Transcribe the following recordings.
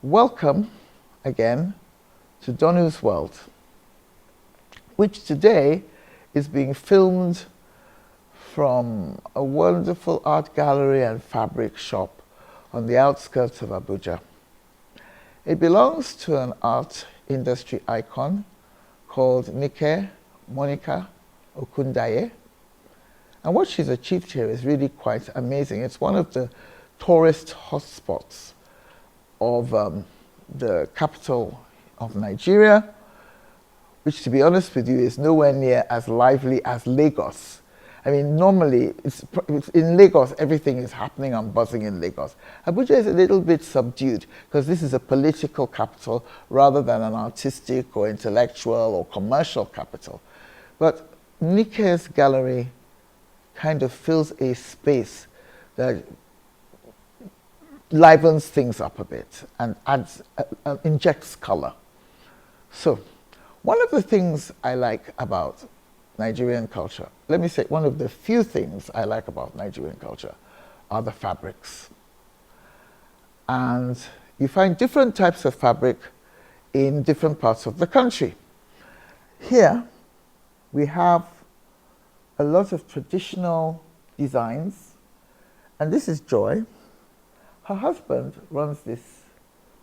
Welcome again to Donu's World, which today is being filmed from a wonderful art gallery and fabric shop on the outskirts of Abuja. It belongs to an art industry icon called Nike Okundaye. And what she's achieved here is really quite amazing. It's one of the tourist hotspots of the capital of Nigeria, which, to be honest with you, is nowhere near as lively as Lagos. I mean, normally, it's in Lagos, everything is happening and buzzing in Lagos. Abuja is a little bit subdued because this is a political capital rather than an artistic or intellectual or commercial capital. But Nike's gallery kind of fills a space that livens things up a bit and injects color. So, one of the things I like about Nigerian culture, let me say one of the few things I like about Nigerian culture are the fabrics. And you find different types of fabric in different parts of the country. Here, we have a lot of traditional designs, and this is Joy. Her husband runs this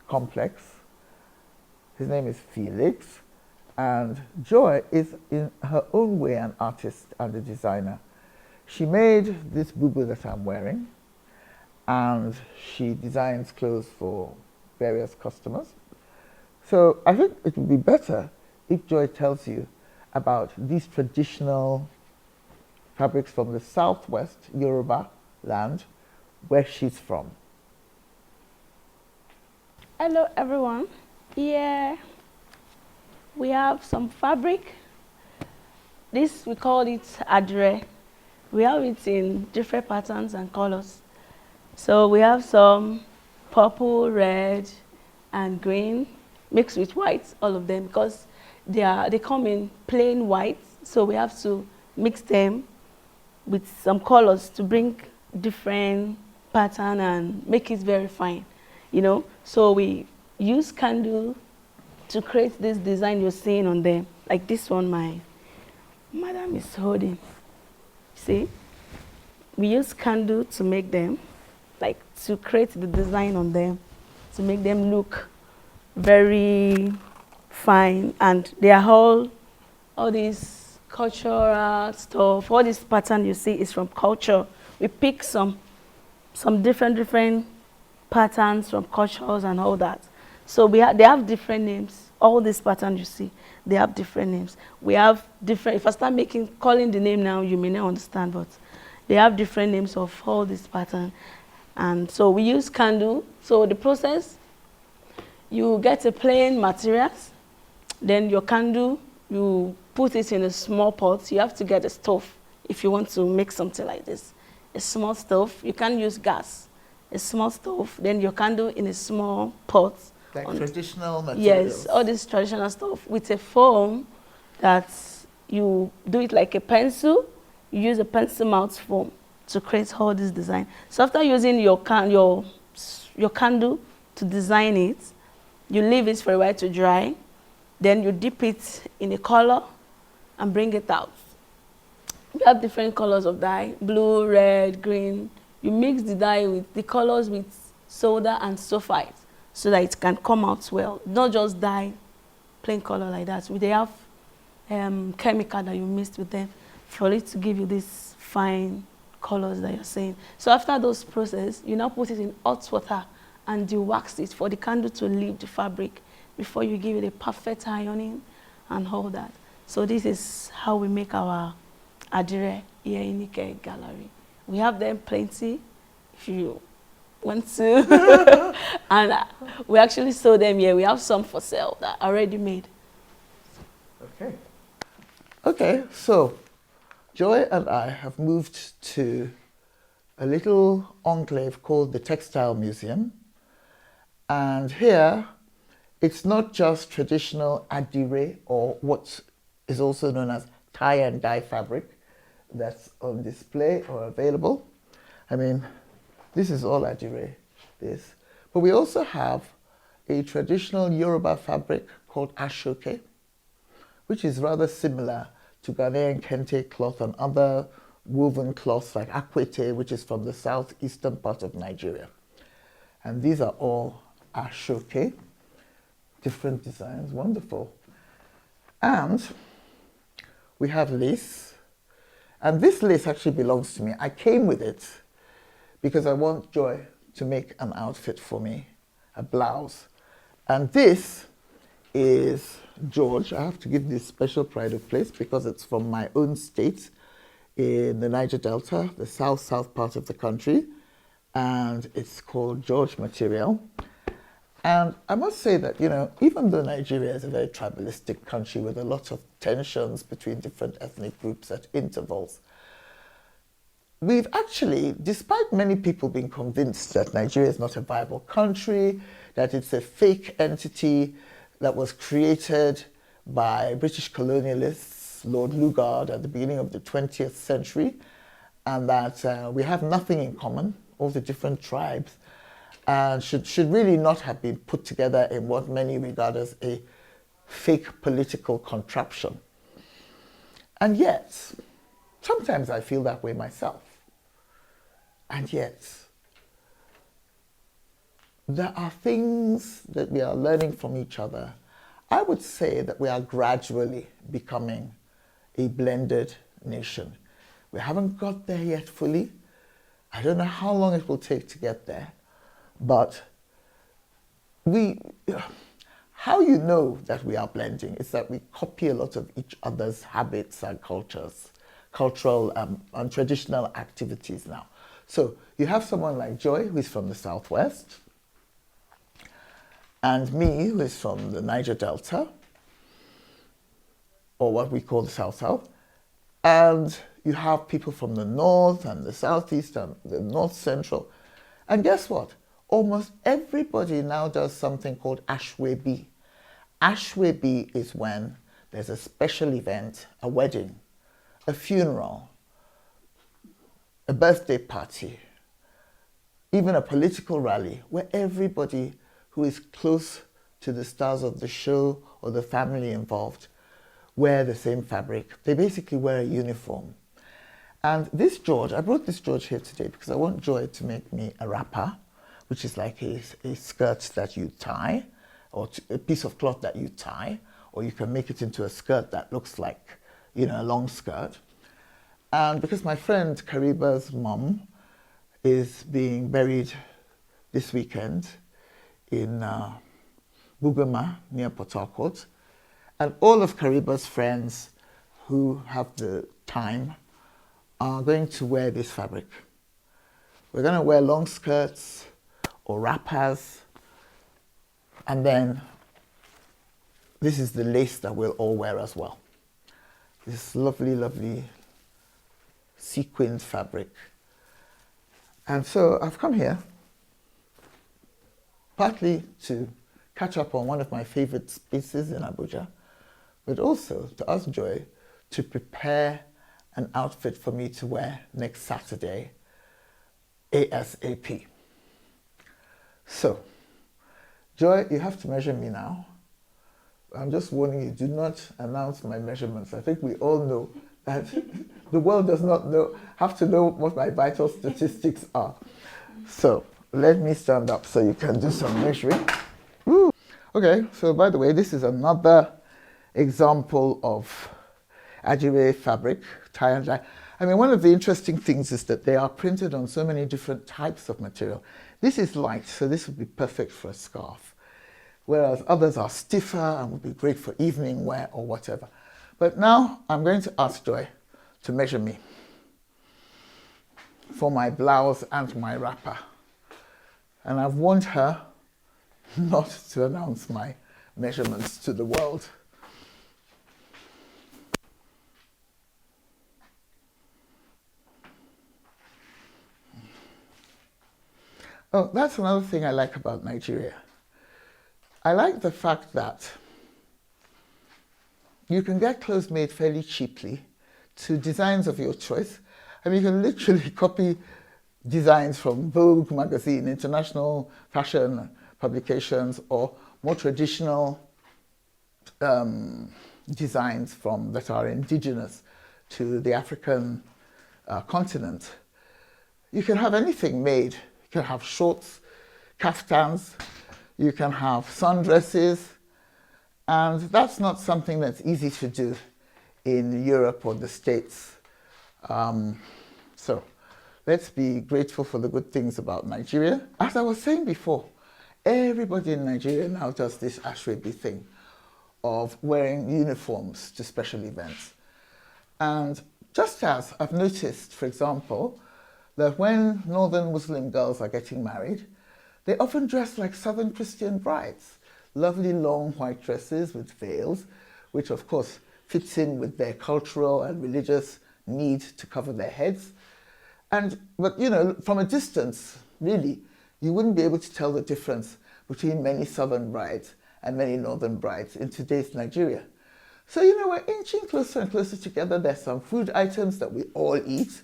complex. His name is Felix, and Joy is in her own way an artist and a designer. She made this boo-boo that I'm wearing, and she designs clothes for various customers. So I think it would be better if Joy tells you about these traditional fabrics from the southwest Yoruba land, where she's from. Hello everyone. Here we have some fabric. This, we call it Adire. We have it in different patterns and colors. So we have some purple, red, and green mixed with white, all of them, because they come in plain white. So we have to mix them with some colors to bring different pattern and make it very fine. You know, so we use candle to create this design you're seeing on them. Like this one, my madam is holding. See? We use candle to make them, like to create the design on them, to make them look very fine. And they are all these cultural stuff, all this pattern you see is from culture. We pick some different patterns from cultures and all that. So they have different names. All these patterns you see, they have different names. We have different, if I start calling the name now, you may not understand, but they have different names of all these patterns. And so we use candle. So the process, you get a plain materials, then your candle, you put it in a small pot. You have to get a stove if you want to make something like this. A small stove, you can't use gas. A small stove, then your candle in a small pot. Like traditional materials? Yes, all this traditional stuff with a foam that you do it like a pencil. You use a pencil mouth foam to create all this design. So after using your candle to design it, you leave it for a while to dry. Then you dip it in a color and bring it out. We have different colors of dye, blue, red, green. You mix the dye with the colors with soda and sulfite so that it can come out well. Not just dye, plain color like that. They have chemical that you mix with them for it to give you these fine colors that you're seeing. So after those process, you now put it in hot water and you wax it for the candle to leave the fabric before you give it a perfect ironing and all that. So this is how we make our Adire here in Nike Gallery. We have them plenty if you want to. And we actually sold them here. We have some for sale that are already made. Okay. Okay, so Joy and I have moved to a little enclave called the Textile Museum. And here, it's not just traditional Adire, or what is also known as tie and dye fabric that's on display or available. I mean, this is all Adire, this. But we also have a traditional Yoruba fabric called Ashoke, which is rather similar to Ghanaian kente cloth and other woven cloths like Akwete, which is from the southeastern part of Nigeria. And these are all Ashoke, different designs, wonderful. And we have lace. And this lace actually belongs to me. I came with it because I want Joy to make an outfit for me, a blouse. And this is George. I have to give this special pride of place because it's from my own state in the Niger Delta, the south part of the country. And it's called George material. And I must say that, you know, even though Nigeria is a very tribalistic country with a lot of tensions between different ethnic groups at intervals, we've actually, despite many people being convinced that Nigeria is not a viable country, that it's a fake entity that was created by British colonialists, Lord Lugard, at the beginning of the 20th century, and that we have nothing in common, all the different tribes, and should really not have been put together in what many regard as a fake political contraption. And yet, sometimes I feel that way myself. And yet, there are things that we are learning from each other. I would say that we are gradually becoming a blended nation. We haven't got there yet fully. I don't know how long it will take to get there. But how you know that we are blending is that we copy a lot of each other's habits and cultures, cultural and traditional activities now. So you have someone like Joy, who is from the Southwest, and me, who is from the Niger Delta, or what we call the South-South, and you have people from the North and the Southeast and the North Central. And guess what? Almost everybody now does something called Aso Ebi. Aso Ebi is when there's a special event, a wedding, a funeral, a birthday party, even a political rally, where everybody who is close to the stars of the show or the family involved wear the same fabric. They basically wear a uniform. And this George, I brought this George here today because I want Joy to make me a wrapper, which is like a skirt that you tie, or a piece of cloth that you tie, or you can make it into a skirt that looks like, you know, a long skirt. And because my friend Kariba's mom is being buried this weekend in Bugama near Port Harcourt, and all of Kariba's friends who have the time are going to wear this fabric. We're going to wear long skirts or wrappers, and then this is the lace that we'll all wear as well. This lovely, lovely sequined fabric. And so I've come here partly to catch up on one of my favorite spaces in Abuja, but also to ask Joy to prepare an outfit for me to wear next Saturday, ASAP. So, Joy, you have to measure me now. I'm just warning you, do not announce my measurements. I think we all know that the world does not have to know what my vital statistics are. So, let me stand up so you can do some measuring. Woo. Okay, so by the way, this is another example of Adire fabric, tie and dye. I mean, one of the interesting things is that they are printed on so many different types of material. This is light, so this would be perfect for a scarf, whereas others are stiffer and would be great for evening wear or whatever. But now I'm going to ask Joy to measure me for my blouse and my wrapper. And I've warned her not to announce my measurements to the world. Oh, that's another thing I like about Nigeria. I like the fact that you can get clothes made fairly cheaply to designs of your choice. I mean, you can literally copy designs from Vogue magazine, international fashion publications or more traditional designs that are indigenous to the African continent. You can have anything made. You can have shorts, kaftans, you can have sundresses, and that's not something that's easy to do in Europe or the States. So let's be grateful for the good things about Nigeria. As I was saying before, everybody in Nigeria now does this Aso Ebi thing of wearing uniforms to special events. And just as I've noticed, for example, that when northern Muslim girls are getting married, they often dress like southern Christian brides. Lovely long white dresses with veils, which of course fits in with their cultural and religious need to cover their heads. But you know, from a distance, really, you wouldn't be able to tell the difference between many southern brides and many northern brides in today's Nigeria. So, you know, we're inching closer and closer together. There's some food items that we all eat.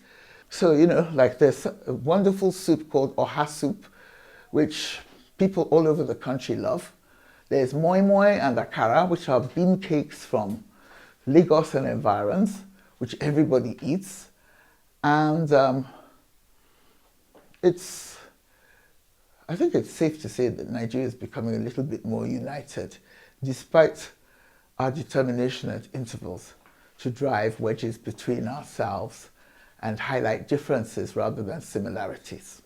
So, you know, like there's a wonderful soup called oha soup, which people all over the country love. There's moi moi and akara, which are bean cakes from Lagos and environs, which everybody eats. And I think it's safe to say that Nigeria is becoming a little bit more united, despite our determination at intervals to drive wedges between ourselves and highlight differences rather than similarities.